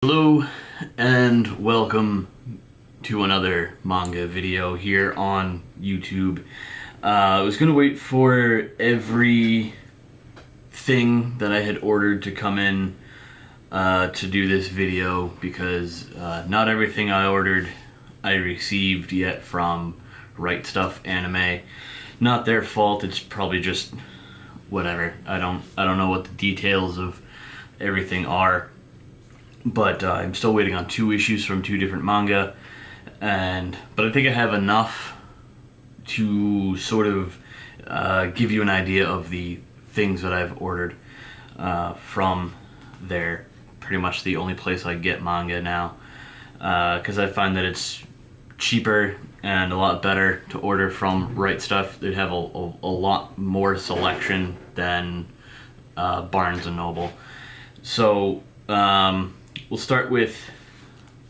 Hello and welcome to another manga video here on YouTube. I was gonna wait for every thing that I had ordered to come in to do this video because not everything I ordered I received yet from Right Stuff Anime. Not their fault, it's probably just whatever. I don't know what the details of everything are. But I'm still waiting on 2 issues from 2 different manga, but I think I have enough to sort of give you an idea of the things that I've ordered from there. Pretty much the only place I get manga now, because I find that it's cheaper and a lot better to order from Right Stuff. They have a lot more selection than Barnes & Noble. So we'll start with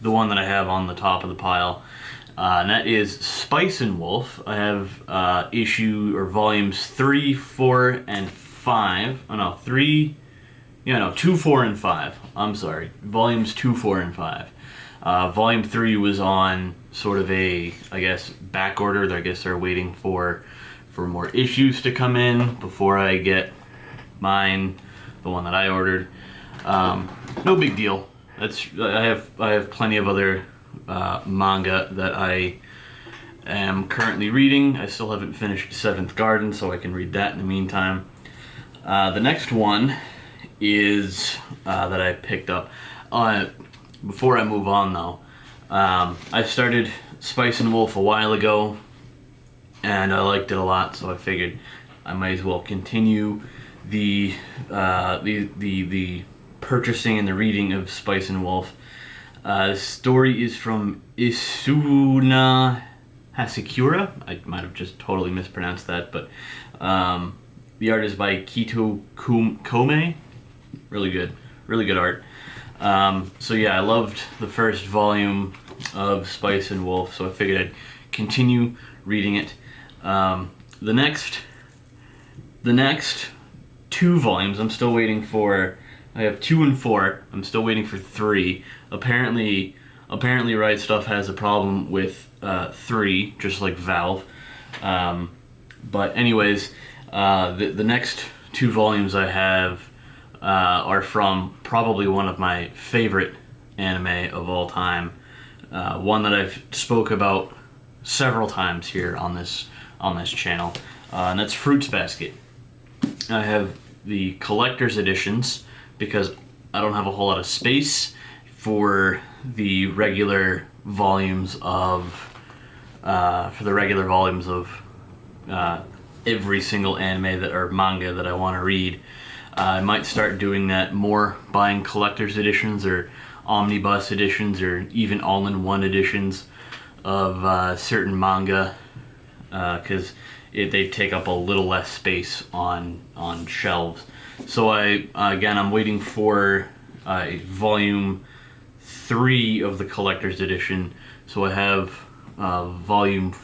the one that I have on the top of the pile, and that is Spice and Wolf. I have volumes 3, 4, and 5. Oh no, 2, 4, and 5. I'm sorry, volumes 2, 4, and 5. Volume 3 was on sort of a, I guess, back order. I guess they're waiting for more issues to come in before I get mine, the one that I ordered. No big deal. I have plenty of other manga that I am currently reading. I still haven't finished Seventh Garden, so I can read that in the meantime. The next one is that I picked up. Before I move on, though, I started Spice and Wolf a while ago, and I liked it a lot, so I figured I might as well continue the purchasing and the reading of Spice and Wolf. The story is from Isuna Hasekura. I might have just totally mispronounced that, but the art is by Kito Kome. Really good art. So yeah, I loved the first volume of Spice and Wolf, so I figured I'd continue reading it. The next 2 volumes, I'm still waiting for. I have 2 and 4. I'm still waiting for 3. Apparently, Right Stuff has a problem with 3, just like Valve. But anyways, the next 2 volumes I have are from probably one of my favorite anime of all time. One that I've spoke about several times here on this channel, and that's Fruits Basket. I have the collector's editions because I don't have a whole lot of space for the regular volumes of every single anime or manga that I want to read. I might start doing that more, buying collector's editions or omnibus editions or even all-in-one editions of certain manga, because they take up a little less space on shelves. So I'm waiting for volume 3 of the collector's edition. So I have volume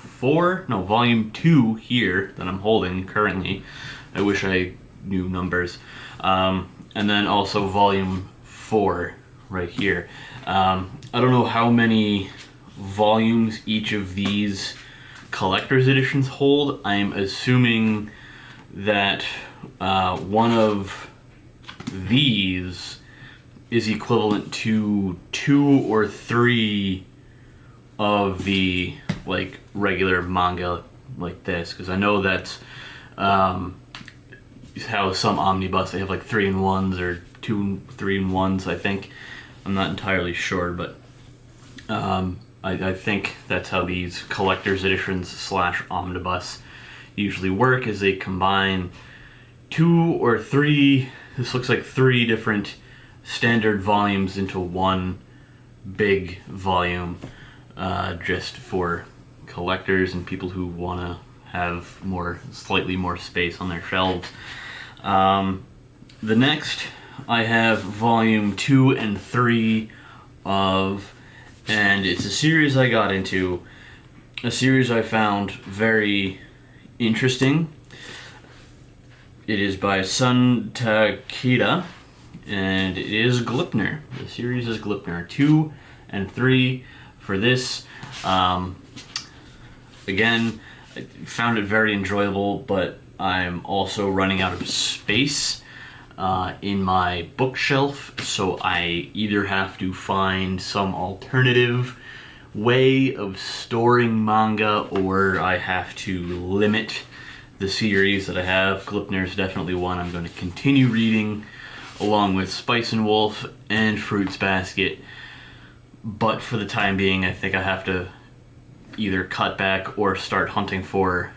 2 here that I'm holding currently. I wish I knew numbers. And then also volume 4 right here. I don't know how many volumes each of these collector's editions hold. I'm assuming that one of these is equivalent to 2 or 3 of the regular manga like this, because I know that's how some omnibus, they have 3-in-1s or 2 3-in-1s, I think. I'm not entirely sure, but I think that's how these collector's editions / omnibus usually work, is they combine 2 or 3, this looks like 3 different standard volumes into one big volume, just for collectors and people who want to have slightly more space on their shelves. The next, I have volume 2 and 3 of, and it's a series I got into, a series I found very interesting. It is by Sun Takeda, and it is Klepner. The series is Klepner. 2 and 3 for this. Again, I found it very enjoyable, but I'm also running out of space in my bookshelf, so I either have to find some alternative way of storing manga, or I have to limit the series that I have. Klepner is definitely one I'm going to continue reading, along with Spice and Wolf and Fruits Basket. But for the time being, I think I have to either cut back or start hunting for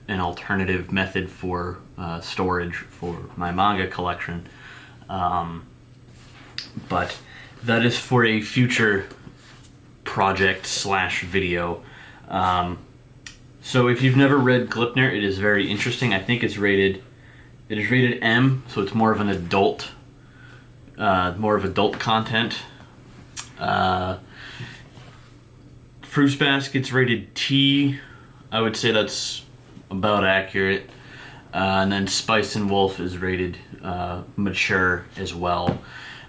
an alternative method for storage for my manga collection. But that is for a future project / video. So if you've never read Klepner, it is very interesting. I think it is rated M, so it's more of an adult, more of adult content. Fruits Basket's rated T. I would say that's about accurate. And then Spice and Wolf is rated mature as well.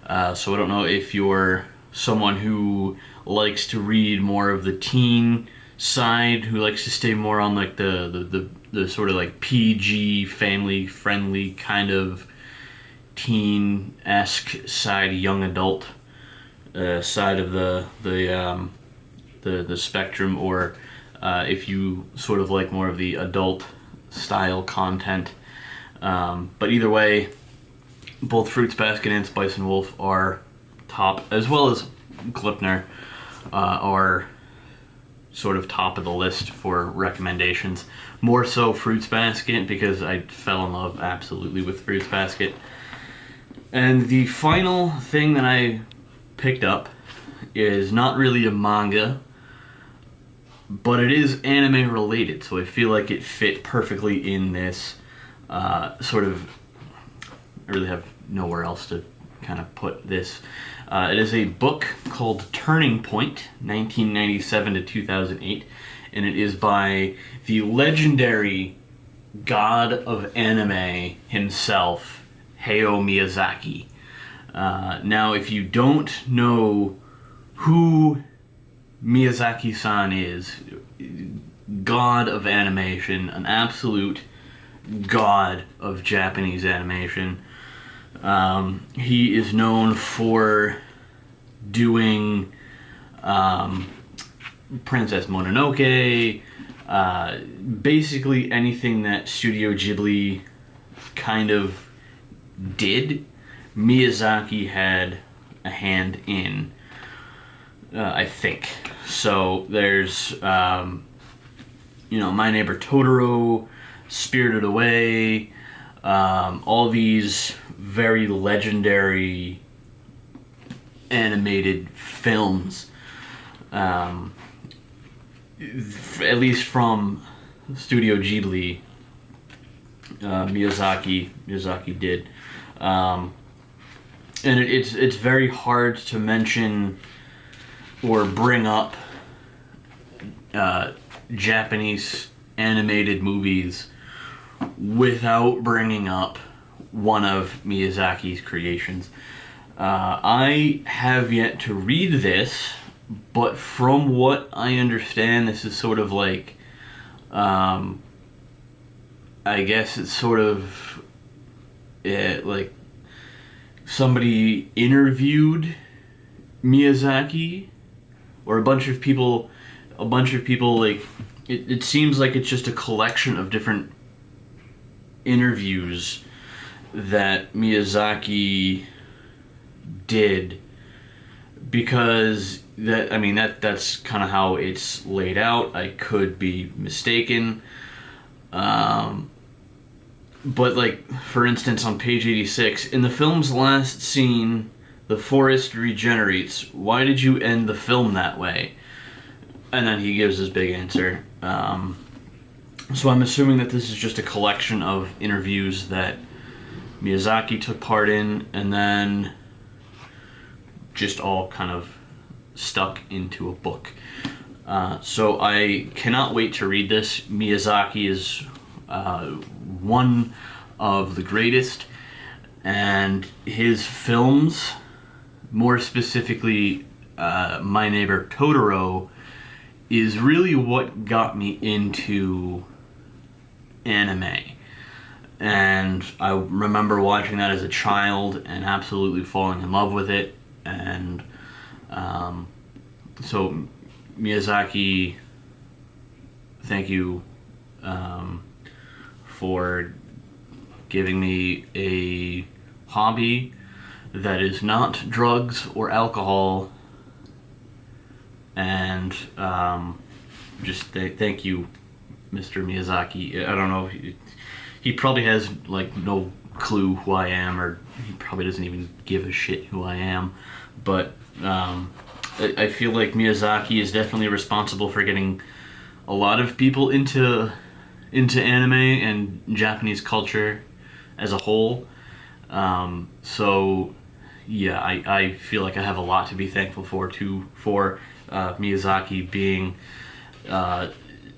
So I don't know if you're someone who likes to read more of the teen side, who likes to stay more on like the sort of like PG, family friendly kind of teen-esque side, young adult side of the spectrum, or if you sort of like more of the adult style content. But either way, both Fruits Basket and Spice and Wolf are top, as well as Klepner are sort of top of the list for recommendations. More so Fruits Basket, because I fell in love absolutely with Fruits Basket. And the final thing that I picked up is not really a manga, but it is anime related, so I feel like it fit perfectly in this sort of... I really have nowhere else to kind of put this. It is a book called Turning Point, 1997 to 2008, and it is by the legendary god of anime himself, Hayao Miyazaki. Now, if you don't know who Miyazaki-san is, god of animation, an absolute god of Japanese animation. He is known for doing Princess Mononoke, basically anything that Studio Ghibli kind of did, Miyazaki had a hand in, I think. So there's, My Neighbor Totoro, Spirited Away, all these very legendary animated films, at least from Studio Ghibli, Miyazaki did. And it's very hard to mention or bring up Japanese animated movies without bringing up one of Miyazaki's creations. I have yet to read this, but from what I understand, this is sort of like, I guess it's sort of like somebody interviewed Miyazaki, or a bunch of people like, it seems like it's just a collection of different interviews that Miyazaki did, because that's kind of how it's laid out. I could be mistaken, but like, for instance, on page 86, in the film's last scene, the forest regenerates. Why did you end the film that way? And then he gives his big answer. So I'm assuming that this is just a collection of interviews that Miyazaki took part in, and then just all kind of stuck into a book. So I cannot wait to read this. Miyazaki is one of the greatest, And his films, more specifically My Neighbor Totoro, is really what got me into anime. And I remember watching that as a child and absolutely falling in love with it. And so Miyazaki, thank you for giving me a hobby that is not drugs or alcohol. And just thank you, Mr. Miyazaki. I don't know, he probably has like no clue who I am, or he probably doesn't even give a shit who I am. But I feel like Miyazaki is definitely responsible for getting a lot of people into anime and Japanese culture as a whole. So yeah, I feel like I have a lot to be thankful for Miyazaki being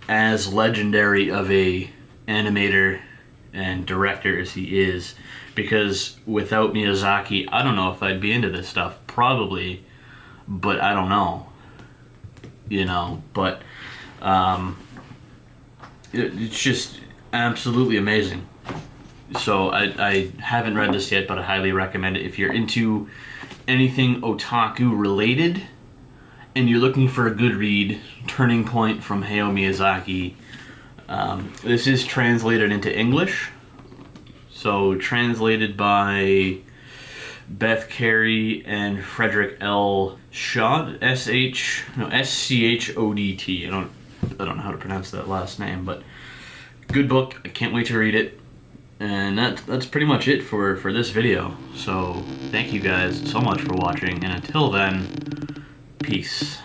as legendary of a animator and director as he is, because without Miyazaki, I don't know if I'd be into this stuff. Probably, but I don't know. But it's just absolutely amazing. So I haven't read this yet, but I highly recommend it. If you're into anything otaku related and you're looking for a good read, Turning Point from Hayao Miyazaki. This is translated into English. So translated by Beth Carey and Frederick L. Schott, S-C-H-O-D-T. I don't know how to pronounce that last name, but good book. I can't wait to read it. And that's pretty much it for this video. So thank you guys so much for watching, and until then, peace.